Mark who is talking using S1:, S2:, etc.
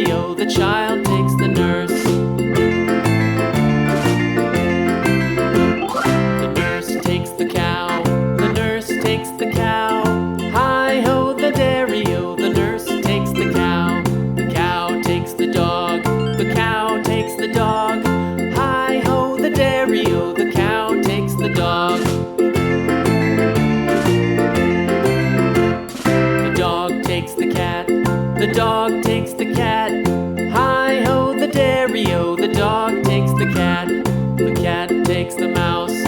S1: dairy-o, the child takes the nurse. The nurse takes the cow, the nurse takes the cow. Hi-ho, the dairy-o, the nurse takes the cow. The cow takes the dog, the cow takes the dog. Hi-ho, the dairy-o, the cow takes the dog. The dog takes the cat, the dog takes the cat. Hi-ho, the dairy-o, the dog takes the cat. The cat takes the mouse,